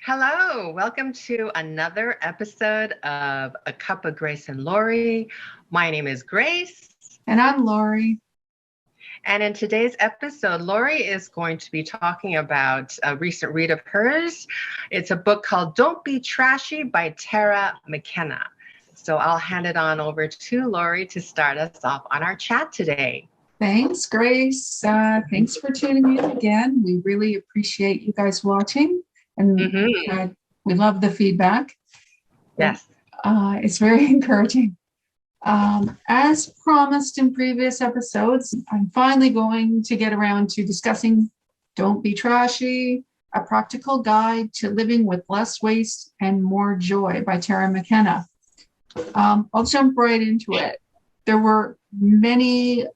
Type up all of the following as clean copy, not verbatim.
Hello, welcome to another episode of A Cup of Grace and Lori. My name is Grace. And I'm Lori. And in today's episode, Lori is going to be talking about a recent read of hers. It's a book called Don't Be Trashy by Tara McKenna. So I'll hand it on over to Lori to start us off on our chat today. Thanks, Grace. Thanks for tuning in again. We really appreciate you guys watching. And we love the feedback. Yes. It's very encouraging. As promised in previous episodes, I'm finally going to get around to discussing Don't Be Trashy, a practical guide to living with less waste and more joy by Tara McKenna. I'll jump right into it. There were many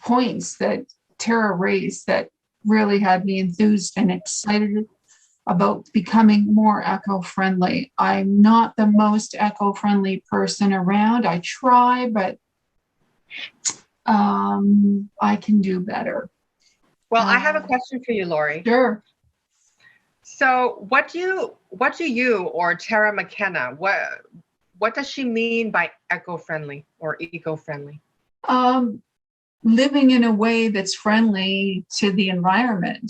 points that Tara raised that really had me enthused and excited about becoming more eco-friendly. I'm not the most eco-friendly person around. I try, but I can do better. Well, I have a question for you, Lori. Sure. So what do you or Tara McKenna, what does she mean by eco-friendly or eco-friendly? Living in a way that's friendly to the environment.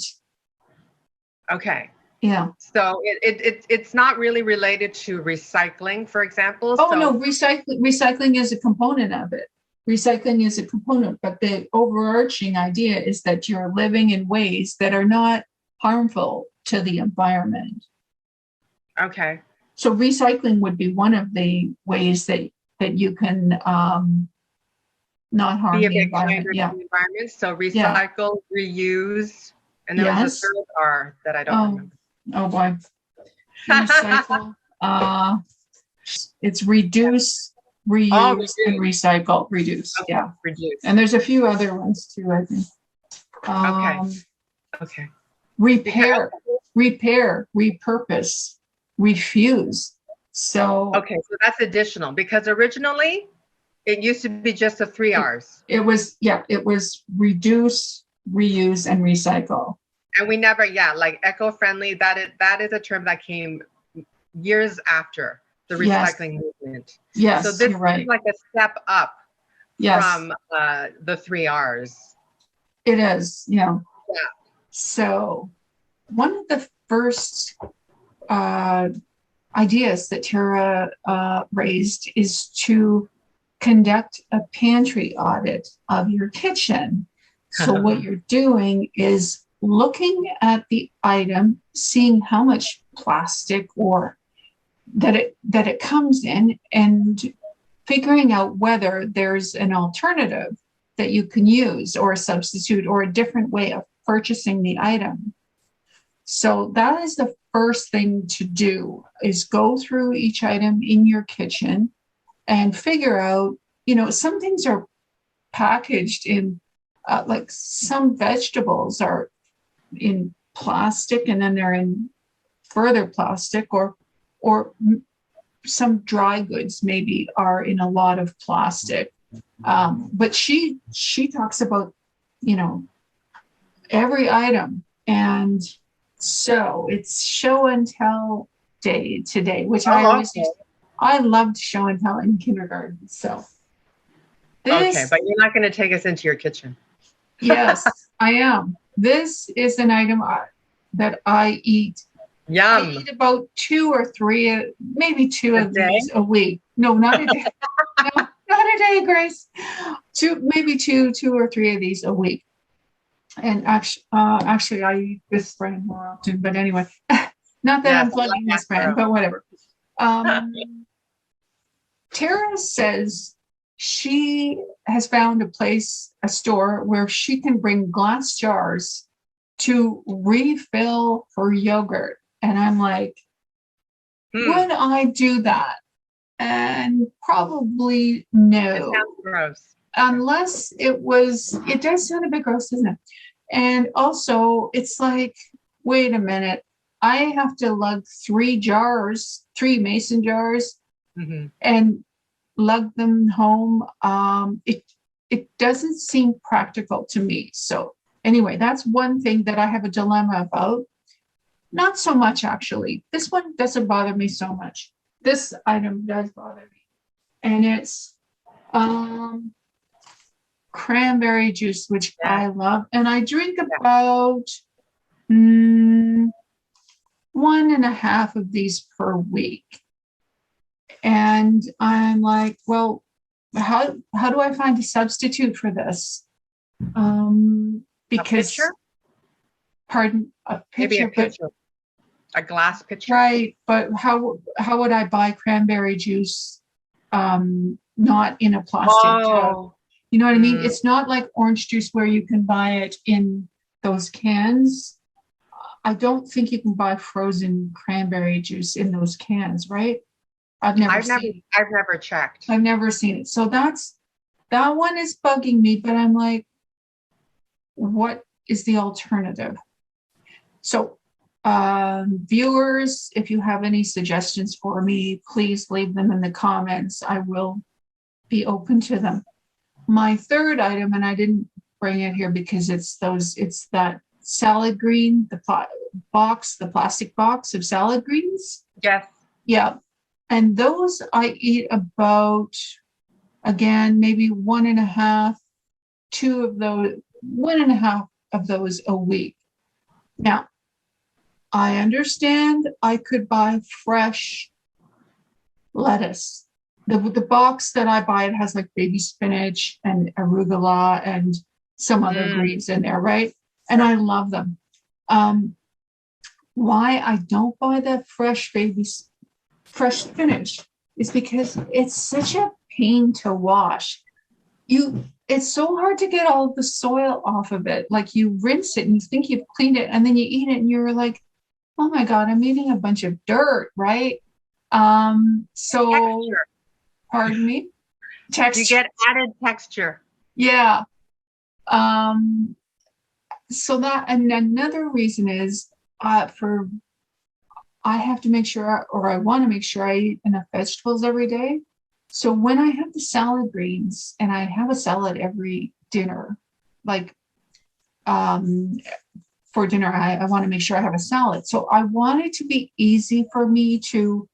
Okay. Yeah. So it's not really related to recycling, for example. No, recycling is a component of it. Recycling is a component, but the overarching idea is that you're living in ways that are not harmful to the environment. Okay. So recycling would be one of the ways that you can not harm the environment. Yeah. The environment. So recycle, reuse, and there was a third R that I don't remember. Oh boy. Recycle. It's reduce, reuse, and recycle. Reduce. Okay. Yeah. Reduce. And there's a few other ones too, I think. Okay. Repair, repurpose, refuse. So okay, so that's additional because originally it used to be just the 3 R's. It was reduce, reuse, and recycle. And we never, like eco-friendly, that is a term that came years after the recycling movement. Yes, so this you're right. is like a step up from the 3 R's. It is, Yeah. So one of the first ideas that Tara raised is to conduct a pantry audit of your kitchen. So what you're doing is looking at the item, seeing how much plastic or that it comes in, and figuring out whether there's an alternative that you can use or a substitute or a different way of purchasing the item. So that is the first thing to do, is go through each item in your kitchen and figure out, some things are packaged in like some vegetables are in plastic and then they're in further plastic, or some dry goods maybe are in a lot of plastic. But she talks about, every item. And so it's show and tell day today, which I loved show and tell in kindergarten. So okay, but you're not going to take us into your kitchen. Yes, I am. This is an item that I eat. Yum. I eat about 2 or 3, maybe 2 of these a week. No, not a day. No, not a day, Grace. Maybe two or 3 of these a week. And actually, I eat this brand more often. But anyway, not that I'm plugging this brand, but whatever. Tara says she has found a store where she can bring glass jars to refill her yogurt. And I'm like, would I do that? And probably no. It sounds gross. Unless it does sound a bit gross, doesn't it? And also it's like, wait a minute, I have to lug 3 mason jars, and lug them home. It doesn't seem practical to me. So anyway, that's one thing that I have a dilemma about. Not so much, actually. This one doesn't bother me so much. This item does bother me. And it's cranberry juice, which I love. And I drink about 1.5 of these per week. And I'm like, well, how do I find a substitute for this? Because, a pitcher? Pardon, a pitcher, maybe a pitcher, a glass pitcher, right? But how would I buy cranberry juice, not in a plastic jug? You know what I mean? It's not like orange juice where you can buy it in those cans. I don't think you can buy frozen cranberry juice in those cans, right? I've never checked. I've never seen it. So that one is bugging me, but I'm like, what is the alternative? So viewers, if you have any suggestions for me, please leave them in the comments. I will be open to them. My third item, and I didn't bring it here because it's that salad green, the plastic box of salad greens. Yes. Yeah. And those I eat about, again, maybe 1.5 of those a week. Now, I understand I could buy fresh lettuce. The box that I buy, it has like baby spinach and arugula and some other greens in there, right? And I love them. Why I don't buy that fresh spinach is because it's such a pain to wash. It's so hard to get all the soil off of it. Like you rinse it and you think you've cleaned it, and then you eat it and you're like, oh my God, I'm eating a bunch of dirt, right? So texture. Pardon me? Texture. You get added texture. Yeah. So that, and another reason is I have to make sure, or I want to make sure I eat enough vegetables every day. So when I have the salad greens, and I have a salad every dinner, like for dinner, I want to make sure I have a salad. So I want it to be easy for me to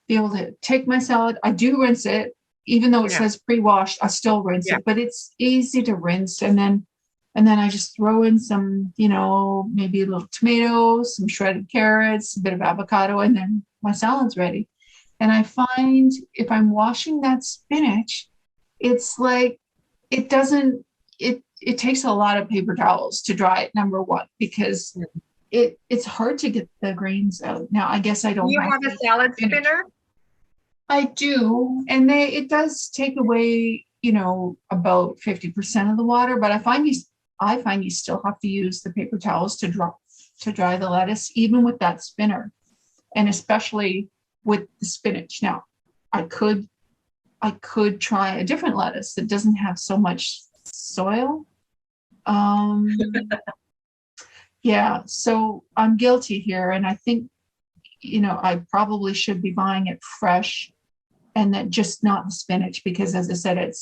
be able to take my salad. I do rinse it, even though it says pre-washed, I still rinse it, but it's easy to rinse. And then I just throw in some, maybe a little tomatoes, some shredded carrots, a bit of avocado, and then my salad's ready. And I find if I'm washing that spinach, it's like, it takes a lot of paper towels to dry it, number one, because it's hard to get the grains out. Now, I guess I don't. You have a salad spinner? I do. And it does take away, about 50% of the water, but I find you still have to use the paper towels to dry the lettuce, even with that spinner, and especially with the spinach. Now, I could try a different lettuce that doesn't have so much soil. Yeah, so I'm guilty here, and I think, I probably should be buying it fresh, and that just not the spinach, because as I said,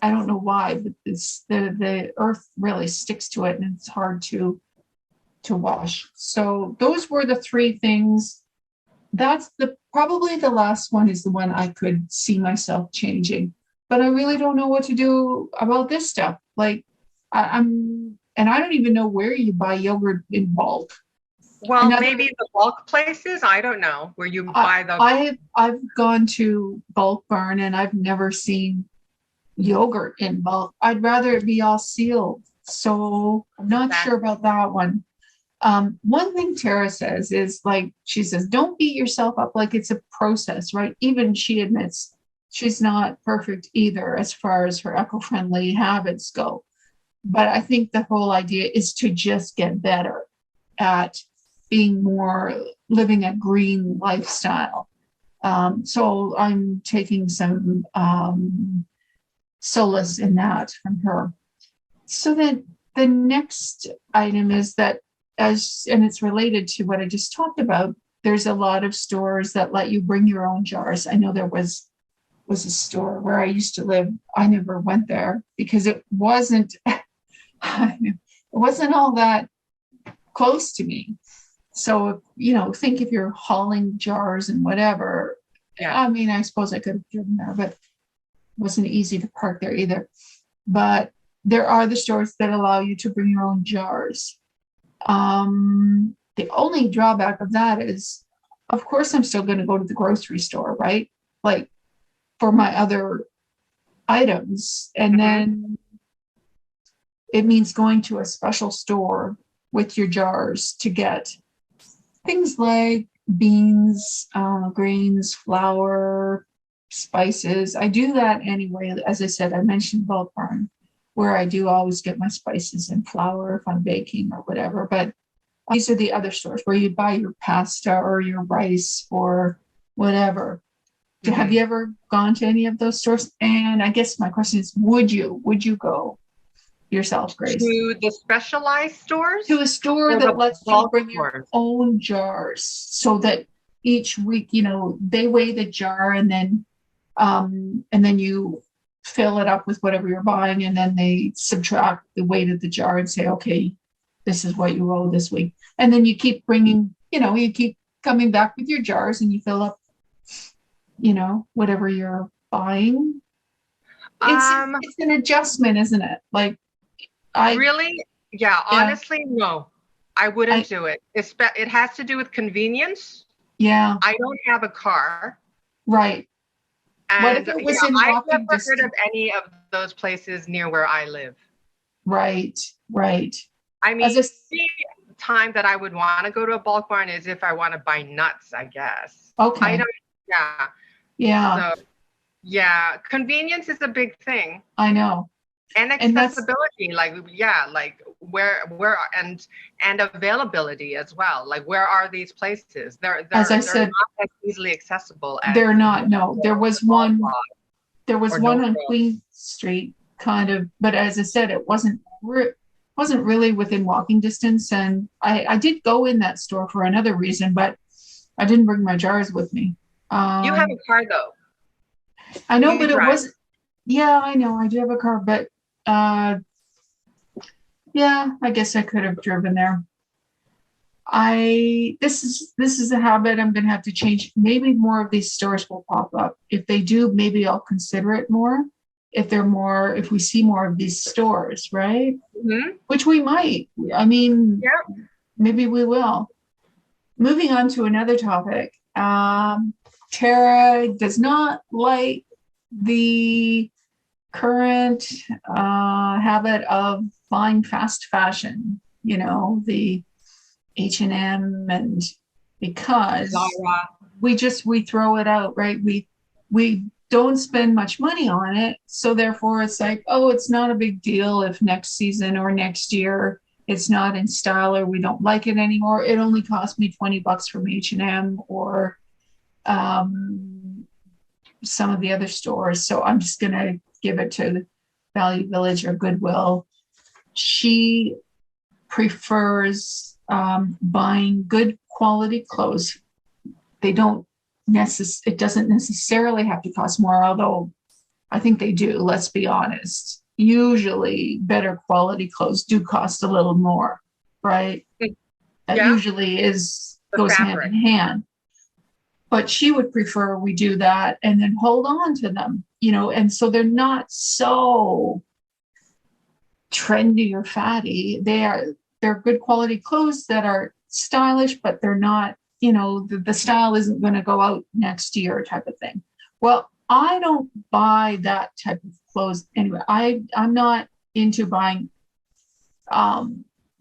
I don't know why, but the earth really sticks to it, and it's hard to wash. So those were the three things. That's probably the last one is the one I could see myself changing, but I really don't know what to do about this stuff. Like and I don't even know where you buy yogurt in bulk. Well, maybe the bulk places, I don't know, where you buy the. I've gone to Bulk Barn and I've never seen yogurt in bulk. I'd rather it be all sealed. So I'm not sure about that one. One thing Tara says is, like, she says, don't beat yourself up like it's a process, right? Even she admits she's not perfect either as far as her eco-friendly habits go. But I think the whole idea is to just get better at living a green lifestyle. So I'm taking some solace in that from her. So then the next item is that, and it's related to what I just talked about, there's a lot of stores that let you bring your own jars. I know there was a store where I used to live. I never went there because it wasn't wasn't all that close to me. So, think if you're hauling jars and whatever. Yeah. I mean, I suppose I could have driven there, but it wasn't easy to park there either. But there are the stores that allow you to bring your own jars. The only drawback of that is, of course, I'm still going to go to the grocery store, right? Like for my other items. And then it means going to a special store with your jars to get things like beans, grains, flour, spices. I do that anyway. As I said, I mentioned Bulk Barn, where I do always get my spices and flour if I'm baking or whatever. But these are the other stores where you buy your pasta or your rice or whatever. Have you ever gone to any of those stores? And I guess my question is, would you go yourself, Grace? To the specialized stores? To a store that lets you bring your own jars, so that each week, they weigh the jar and then you fill it up with whatever you're buying, and then they subtract the weight of the jar and say, okay, this is what you owe this week. And then you keep bringing, you keep coming back with your jars and you fill up, whatever you're buying. It's an adjustment, isn't it? Like, honestly, no, I wouldn't do it. It has to do with convenience. Yeah. I don't have a car. Right. And what if it was in I've walking never distance? heard of any of those places near where I live. Right. I mean, the time that I would want to go to a Bulk Barn is if I want to buy nuts, I guess. Okay. Yeah. So, convenience is a big thing. I know. And accessibility, like where and availability as well. Like, where are these places? They're not as easily accessible. They're not. No, there was one on Queen Street, kind of, but as I said, it wasn't really within walking distance. And I did go in that store for another reason, but I didn't bring my jars with me. You have a car though. I know, but it wasn't. Yeah, I know. I do have a car, but I guess I could have driven there. This is a habit I'm going to have to change. Maybe more of these stores will pop up. If they do, maybe I'll consider it more. If we see more of these stores, right? Mm-hmm. Which we might. I mean, maybe we will. Moving on to another topic. Tara does not like the current habit of buying fast fashion, the H&M, and because we throw it out, right? We don't spend much money on it, so therefore it's like, oh, it's not a big deal if next season or next year it's not in style or we don't like it anymore. It only cost me $20 from H&M or some of the other stores, so I'm just gonna give it to Value Village or Goodwill. She prefers buying good quality clothes. It doesn't necessarily have to cost more, although I think they do. Let's be honest. Usually better quality clothes do cost a little more, right? That usually goes hand in hand. But she would prefer we do that and then hold on to them, and so they're not so trendy or fatty. They're good quality clothes that are stylish, but they're not, the style isn't going to go out next year type of thing. Well, I don't buy that type of clothes anyway. I'm not into buying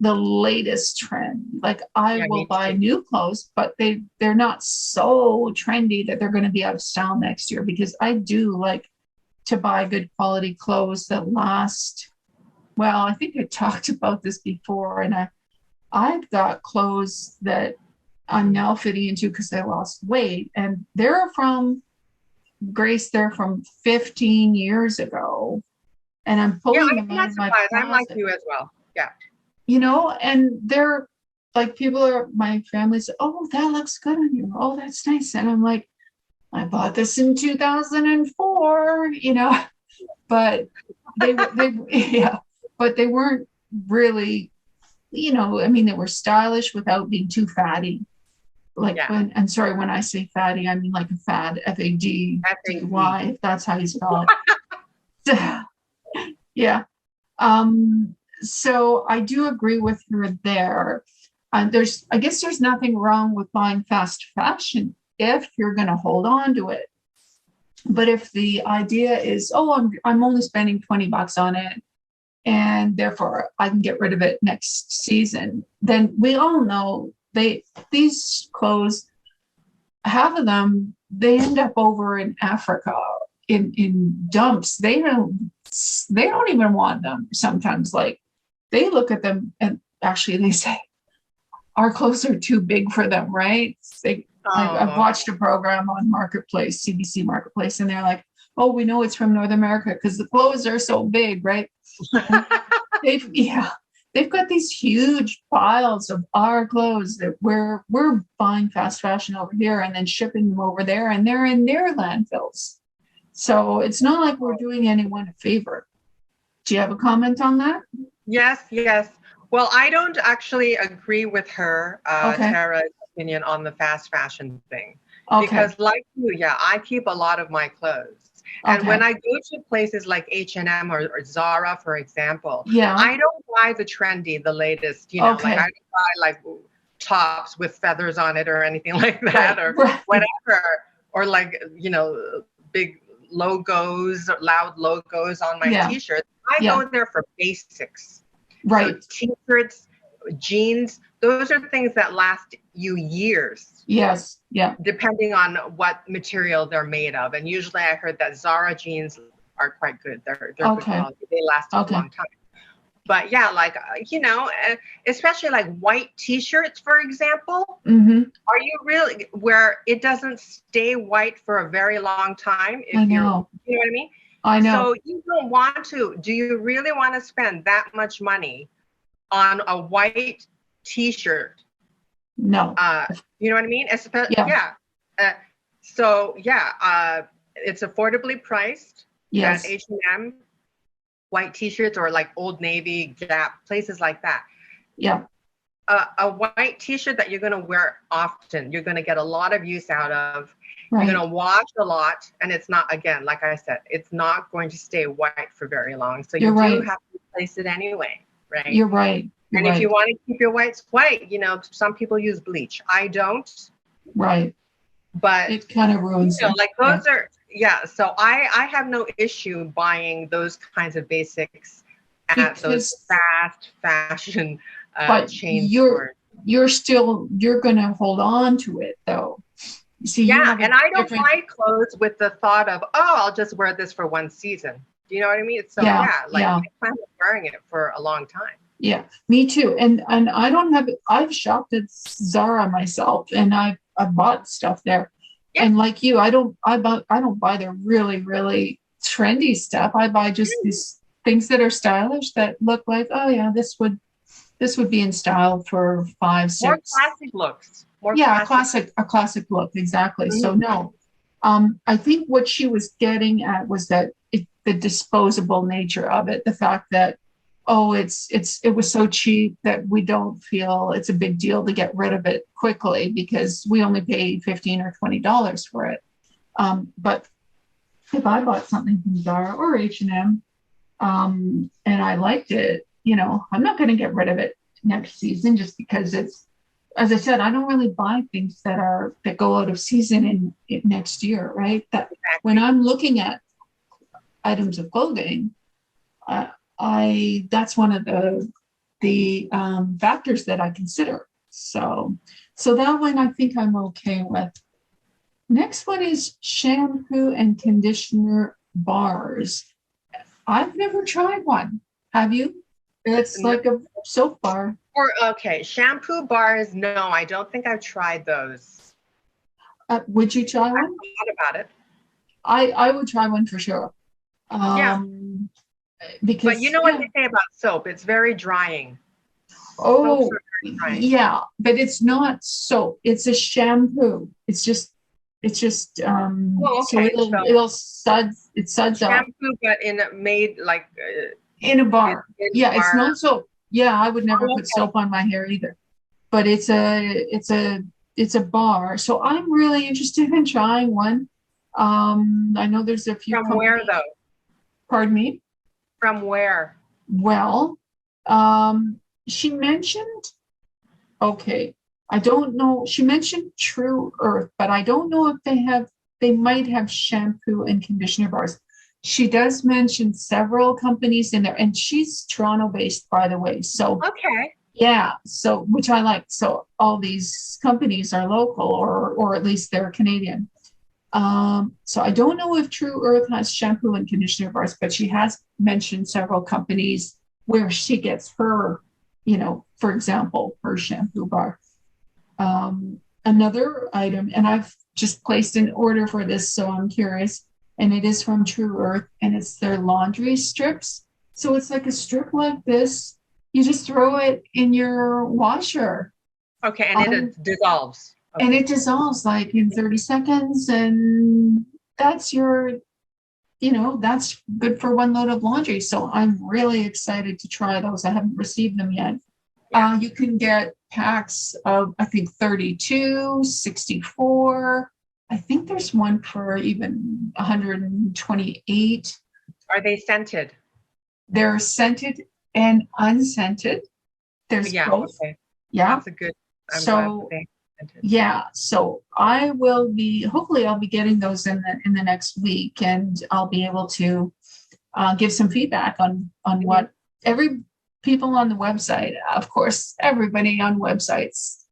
the latest trend. Like, I will buy new clothes, but they're not so trendy that they're going to be out of style next year, because I do like to buy good quality clothes that last. Well, I think I talked about this before, and I've got clothes that I'm now fitting into because I lost weight, and they're from 15 years ago, and I'm pulling them out of my closet. I'm like you as well. Yeah. And they're like, my family said, oh, that looks good on you. Oh, that's nice. And I'm like, I bought this in 2004, but they weren't really you know, I mean, they were stylish without being too fatty. Like Yeah. when I say fatty, I mean like a fad, FADDY, FAD. if that's how you spell it. Yeah. So I do agree with her there. I guess there's nothing wrong with buying fast fashion if you're going to hold on to it. But if the idea is, oh, I'm only spending $20 on it, and therefore I can get rid of it next season, then we all know these clothes, half of them, they end up over in Africa in dumps. They don't even want them sometimes. Like, they look at them and actually they say our clothes are too big for them, right? I've watched a program on Marketplace, CBC Marketplace, and they're like, oh, we know it's from North America because the clothes are so big, right? They've got these huge piles of our clothes that we're buying fast fashion over here and then shipping them over there, and they're in their landfills. So it's not like we're doing anyone a favor. Do you have a comment on that? Yes, yes. Well, I don't actually agree with her, Okay. Tara's opinion on the fast fashion thing. Okay. Because like you, yeah, I keep a lot of my clothes. And Okay. when I go to places like H&M or Zara, for example, Yeah. I don't buy the trendy, the latest, you know, Okay. like I don't buy like tops with feathers on it or anything like that, Right, or right. whatever, or like, you know, big logos, loud logos on my Yeah. t-shirts. I Yeah. go there for basics. Right. So t-shirts, jeans, those are things that last you years. Yes. Yeah. Depending on what material they're made of. And usually I heard that Zara jeans are quite good. They're good Okay. quality. They last a Okay. long time. But yeah, like, you know, especially like white t-shirts, for example, Mm-hmm. are you really, where it doesn't stay white for a very long time? I know. You know what I mean? I know. So you don't want to, do you really want to spend that much money on a white t-shirt? No. You know what I mean? Yeah. So yeah, it's affordably priced Yes. at H&M, white t-shirts, or like Old Navy, Gap, places like that. Yeah. A white t-shirt that you're going to wear often, you're going to get a lot of use out of. Right. You're going to wash a lot, and it's not, again, like I said, it's not going to stay white for very long. So you do have to replace it anyway, right? You're right. And if you want to keep your whites white, you know, some people use bleach. I don't. Right. But it kind of ruins, you know, like those are, yeah. So I have no issue buying those kinds of basics at those fast fashion chain stores. You're going to hold on to it though. See, yeah, and I don't buy clothes with the thought of, oh, I'll just wear this for one season. Do you know what I mean? So I plan on wearing it for a long time. Yeah, me too. And I've shopped at Zara myself, and I've bought stuff there. Yeah. And like you, I don't buy the really, really trendy stuff. I buy just these things that are stylish, that look like, oh yeah, this would be in style for 5, 6. More classic looks. A classic look, exactly. Mm-hmm. So no. I think what she was getting at was that the disposable nature of it, the fact that, oh, it was so cheap that we don't feel it's a big deal to get rid of it quickly because we only pay $15 or $20 for it. But if I bought something from Zara or H&M, and I liked it, you know, I'm not going to get rid of it next season just because it's, as I said, I don't really buy things that go out of season in next year, right? That when I'm looking at items of clothing, that's one of the factors that I consider. So that one I think I'm okay with. Next one is shampoo and conditioner bars. I've never tried one. Have you? It's like a soap bar. Okay, shampoo bars. No, I don't think I've tried those. Would you try one? I thought about it. I would try one for sure. Because, but you know what they say about soap? It's very drying. Oh, yeah, but it's not soap. It's a shampoo. It's just. So it'll suds. It suds shampoo, but made like in a bar. It's not soap. Yeah, I would never Oh, put soap on my hair either. But it's a bar. So I'm really interested in trying one. I know there's a few from where companies. though? Pardon me. From where? Well, she mentioned, okay, I don't know. She mentioned Tru Earth, but I don't know if they might have shampoo and conditioner bars. She does mention several companies in there, and she's Toronto based, by the way. So Okay. yeah, so which I like. So all these companies are local, or at least they're Canadian. So I don't know if Tru Earth has shampoo and conditioner bars, but she has mentioned several companies where she gets her, for example, her shampoo bar. Another item, and I've just placed an order for this, so I'm curious, and it is from Tru Earth, and it's their laundry strips. So it's like a strip like this. You just throw it in your washer. Okay, and it dissolves. Okay. And it dissolves like in 30 seconds, and that's that's good for one load of laundry. So I'm really excited to try those. I haven't received them yet. Yeah. You can get packs of, I think, 32, 64. I think there's one for even 128. Are they scented? They're scented and unscented. There's both. Okay. Yeah. That's a good. So yeah, so hopefully I'll be getting those in the next week, and I'll be able to give some feedback on what people on the website. Of course, everybody on websites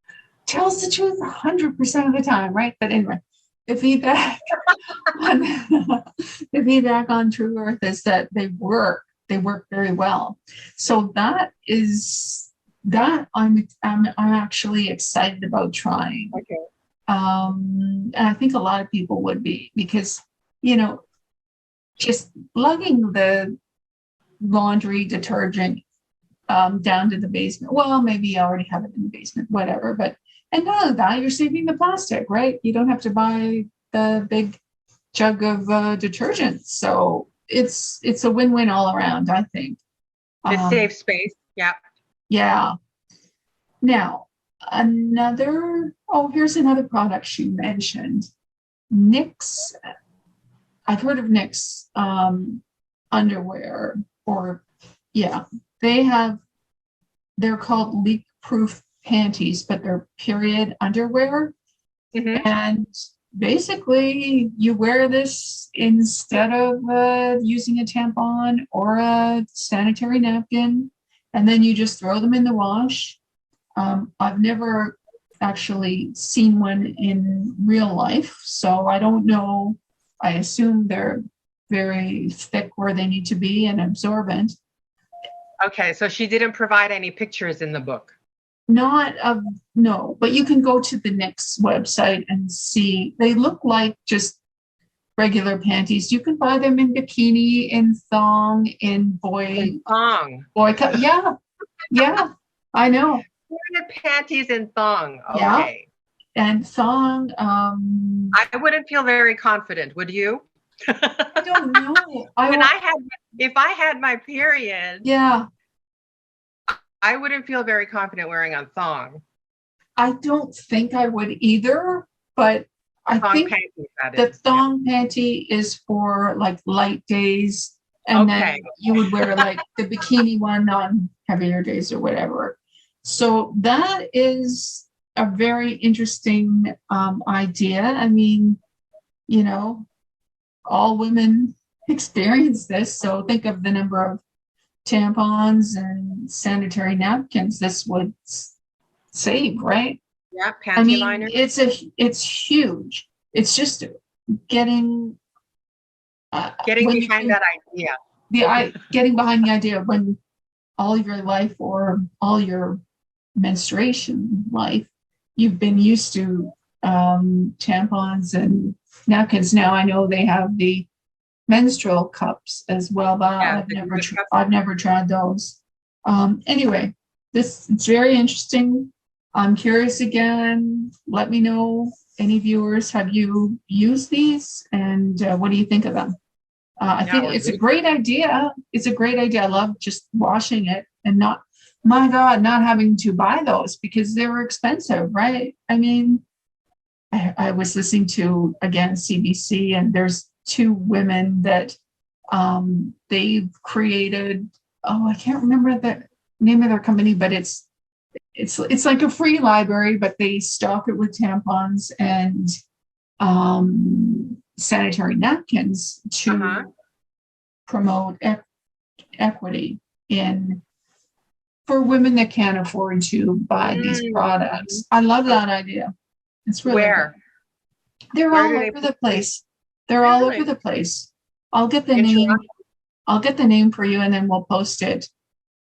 tells the truth 100% of the time, right? But anyway, the feedback on Tru Earth is that they work very well. So that I'm actually excited about trying. Okay. And I think a lot of people would be, because just lugging the laundry detergent down to the basement. Well, maybe you already have it in the basement, whatever. But and not only that, you're saving the plastic, right? You don't have to buy the big jug of detergent. So it's a win-win all around, I think. It saves space. Yeah. Yeah. Now, here's another product she mentioned. KNIX. I've heard of KNIX underwear, they're called leak-proof panties, but they're period underwear. Mm-hmm. And basically, you wear this instead of using a tampon or a sanitary napkin, and then you just throw them in the wash. I've never actually seen one in real life, so I don't know. I assume they're very thick where they need to be and absorbent. Okay, so she didn't provide any pictures in the book. No, but you can go to the KNIX website and see. They look like just regular panties. You can buy them in bikini, in thong, in boy cut. Yeah, I know. Panties and thong. Okay. Yeah. And thong. I wouldn't feel very confident, would you? I don't know. If I had my period, yeah, I wouldn't feel very confident wearing a thong. I don't think I would either, but I think the thong panty is for like light days, and then you would wear like the bikini one on heavier days or whatever. So that is a very interesting idea. I mean, all women experience this. So think of the number of tampons and sanitary napkins this would save, right? Yeah, panty liner. It's huge. It's just getting behind that idea. Getting behind the idea when all your life or all your menstruation life, you've been used to tampons and napkins. Now I know they have the menstrual cups as well, but I've never tried those. Anyway, it's very interesting. I'm curious again. Let me know, any viewers, have you used these, and what do you think of them? I think it's a great idea. It's a great idea. I love just washing it and not my God, not having to buy those because they were expensive, right? I mean, I was listening to, again, CBC, and there's two women that they've created, I can't remember the name of their company, but it's like a free library, but they stock it with tampons and sanitary napkins to promote equity for women that can't afford to buy these products. I love that idea. It's really Where? Good. They're all over the place. They're all over the place. I'll get the name. I'll get the name for you, and then we'll post it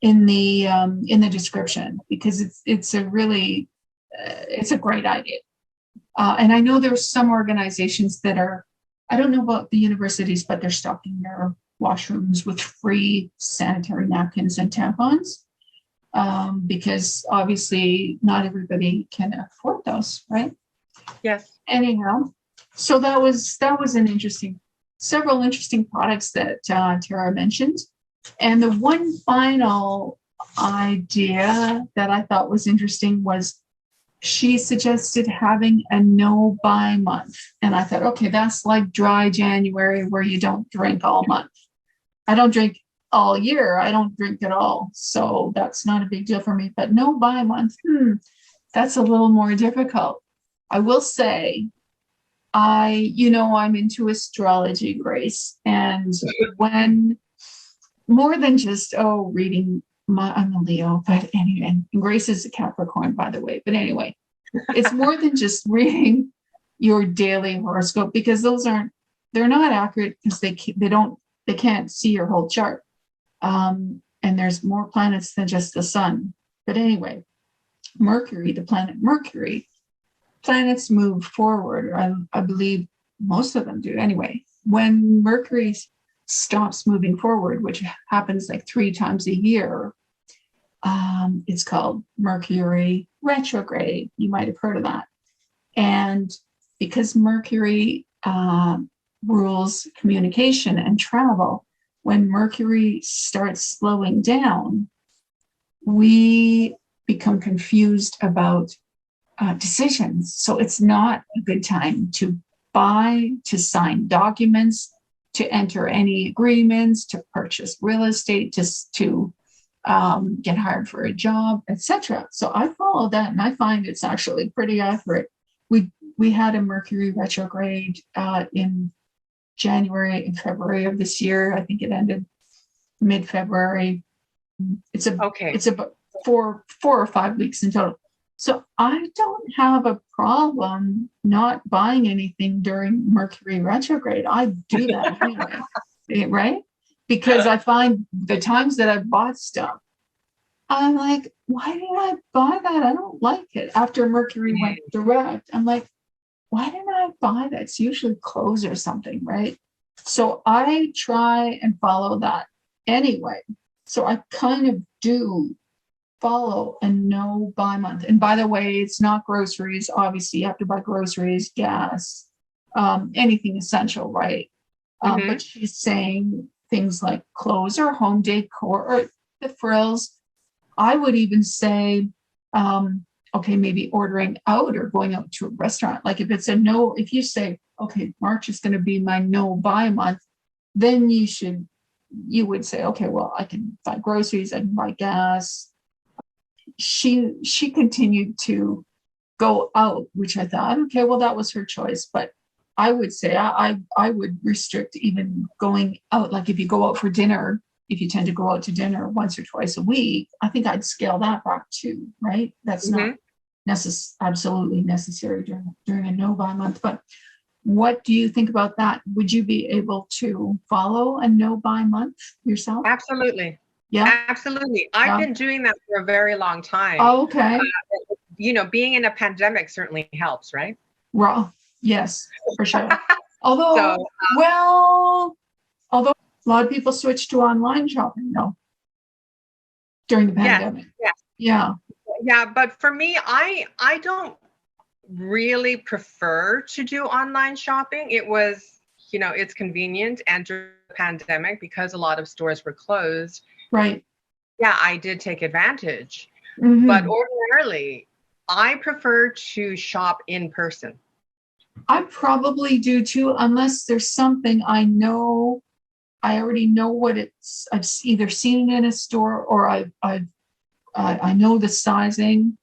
in the description, because it's a really it's a great idea. And I know there's some organizations that are, I don't know about the universities, but they're stocking their washrooms with free sanitary napkins and tampons, because obviously not everybody can afford those, right? Yes. Anyhow, so that was several interesting products that Tara mentioned. And the one final idea that I thought was interesting was she suggested having a no buy month. And I thought, okay, that's like dry January where you don't drink all month. I don't drink all year. I don't drink at all. So that's not a big deal for me. But no buy month, that's a little more difficult. I will say, I'm into astrology, Grace. And when more than just, reading, I'm a Leo, but anyway, and Grace is a Capricorn, by the way. But anyway, it's more than just reading your daily horoscope, because they're not accurate, because they can't see your whole chart. And there's more planets than just the sun. But anyway, Mercury, the planet Mercury, planets move forward. I believe most of them do. Anyway, when Mercury stops moving forward, which happens like 3 times a year, it's called Mercury retrograde. You might have heard of that. And because Mercury rules communication and travel, when Mercury starts slowing down, we become confused about decisions. So it's not a good time to buy, to sign documents, to enter any agreements, to purchase real estate, to get hired for a job, etc. So I follow that, and I find it's actually pretty accurate. We had a Mercury retrograde in January and February of this year. I think it ended mid-February. It's about 4 or 5 weeks in total. So I don't have a problem not buying anything during Mercury retrograde. I do that anyway, right? Because I find the times that I've bought stuff, I'm like, why did I buy that? I don't like it. After Mercury went direct, I'm like, why didn't I buy that? It's usually clothes or something, right? So I try and follow that anyway. So I kind of do follow a no buy month. And by the way, it's not groceries. Obviously, you have to buy groceries, gas, anything essential, right? But she's saying things like clothes or home decor or the frills. I would even say, okay, maybe ordering out or going out to a restaurant. Like if it's if you say, okay, March is going to be my no buy month, then you would say, okay, well, I can buy groceries, I can buy gas. She continued to go out, which I thought, okay, well, that was her choice. But I would say I would restrict even going out. Like if you go out for dinner, if you tend to go out to dinner once or twice a week, I think I'd scale that back too, right? That's not absolutely necessary during a no-buy month. But what do you think about that? Would you be able to follow a no-buy month yourself? Absolutely. Yeah, absolutely. I've been doing that for a very long time. Oh, okay. Being in a pandemic certainly helps, right? Well, yes, for sure. Although a lot of people switched to online shopping though during the pandemic. Yeah. But for me, I don't really prefer to do online shopping. It was, it's convenient, and during the pandemic, because a lot of stores were closed. Right. Yeah, I did take advantage. But Mhm. ordinarily, I prefer to shop in person. I probably do too, unless there's something I know, I already know what it's, either seen it in a store or I know the sizing,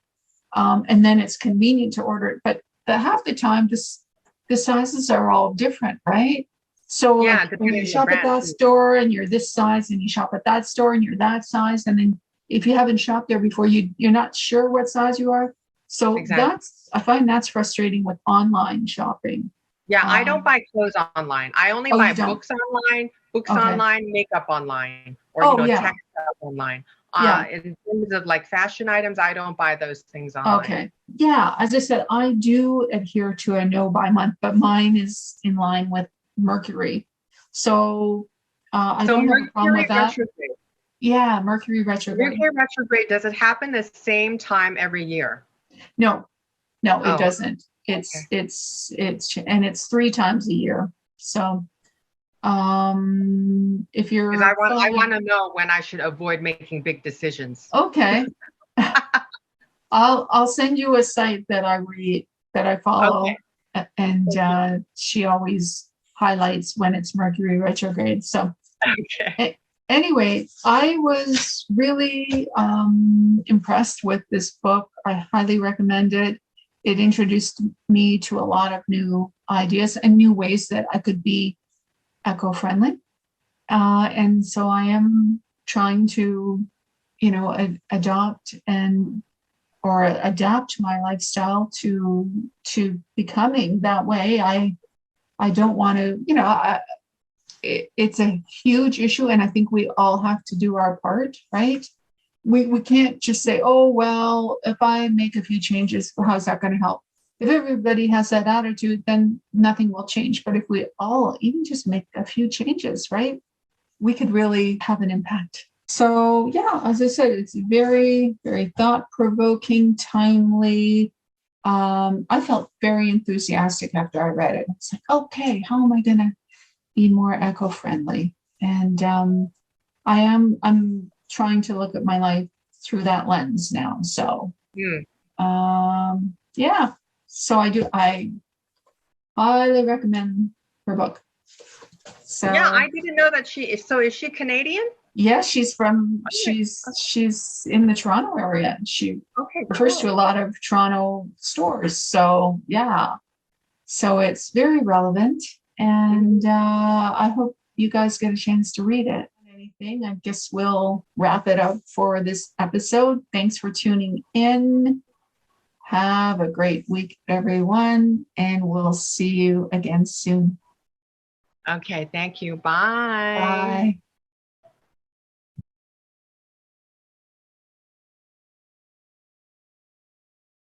and then it's convenient to order it. But half the time, the sizes are all different, right? So Yeah, like when you depending on the shop at brand that too. store and you're this size, and you shop at that store and you're that size, and then if you haven't shopped there before, you're not sure what size you are. So Exactly. I find that's frustrating with online shopping. Yeah, I don't Um, buy clothes online. I only oh, buy you don't? books Okay. online, makeup online, or Oh, yeah. tech stuff online. Yeah. In terms of like fashion items, I don't buy those things online. Okay. Yeah. As I said, I do adhere to a no buy month, but mine is in line with Mercury. So I So don't have a problem Mercury with that. retrograde. Yeah. Mercury retrograde. Mercury retrograde, does it happen the same time every year? No, no, it Oh, doesn't. okay. And it's 3 times a year. So if Because you're I following, want to know when I should avoid making big decisions. okay, I'll send you a site that I read, that I Okay. follow, and Thank you. she always highlights when it's Mercury retrograde. So Okay. anyway, I was really impressed with this book. I highly recommend it. It introduced me to a lot of new ideas and new ways that I could be eco-friendly. And so I am trying to, adopt and or adapt my lifestyle to becoming that way. I don't want to, it's a huge issue, and I think we all have to do our part, right? We can't just say, oh well, if I make a few changes, well, how's that going to help? If everybody has that attitude, then nothing will change. But if we all even just make a few changes, right, we could really have an impact. So yeah, as I said, it's very, very thought-provoking, timely. I felt very enthusiastic after I read it. It's like, okay, how am I gonna be more eco-friendly? And I'm trying to look at my life through that lens now. So Hmm. yeah. So I highly recommend her book. Yeah, So I didn't know that she is. So is she Canadian? yeah, Okay. she's in the Toronto area. She Okay, refers to a cool. lot of Toronto stores. So yeah, so it's very relevant, and Mhm. I hope you guys get a chance to read it. Anything, I guess we'll wrap it up for this episode. Thanks for tuning in. Have a great week, everyone, and we'll see you again soon. Okay, thank you. Bye. Bye.